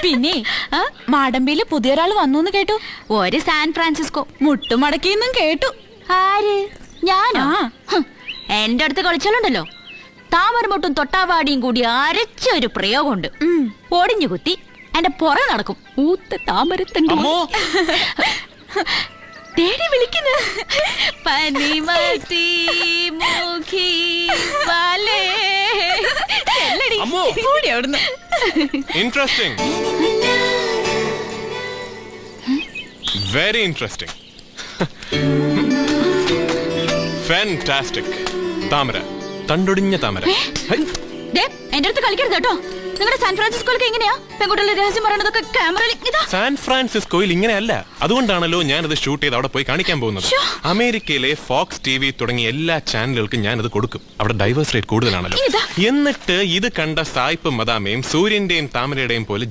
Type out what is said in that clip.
പിന്നെ മാടമ്പിയില് പുതിയൊരാൾ വന്നു കേട്ടു. ഒരു സാൻ ഫ്രാൻസിസ്കോ മുട്ടുമടക്കിന്നും കേട്ടു. ആര്? ഞാനോ? എന്റെ അടുത്ത് കളിച്ചാലുണ്ടല്ലോ, താമരമുട്ടും തൊട്ടാവാടിയും കൂടി അരച്ചൊരു പ്രയോഗമുണ്ട്. ഒടിഞ്ഞു കുത്തി എന്റെ പുറ നടക്കും. ഊത്ത താമരത്തണ്ട് തേടി വിളിക്കുന്നു. പനിമത്തി Mukhi വാലേ. Interesting. Very interesting. Fantastic. താമര, തണ്ടൊടിഞ്ഞ താമര. എന്റെ അടുത്ത് കളിക്കരുത് കേട്ടോ. നിങ്ങളുടെ സാൻ ഫ്രാൻസിസ്കോയിലൊക്കെ എങ്ങനെയാ പെൺകുട്ടികളുടെ രഹസ്യം പറയണതൊക്കെ ക്യാമറയിൽ? സാൻ ഫ്രാൻസിസ്കോയിൽ ഇങ്ങനെയല്ല. അതുകൊണ്ടാണല്ലോ ഞാനത് ഷൂട്ട് ചെയ്ത് അവിടെ പോയി കാണിക്കാൻ പോകുന്നത്. അമേരിക്കയിലെ ഫോക്സ് ടിവി തുടങ്ങിയ എല്ലാ ചാനലുകൾക്കും ഞാനത് കൊടുക്കും. അവിടെ ഡൈവേഴ്സ് റേറ്റ് കൂടുതലാണല്ലോ. എന്നിട്ട് ഇത് കണ്ട സായിപ്പും മദാമയും സൂര്യന്റെയും താമരയുടെയും പോലെ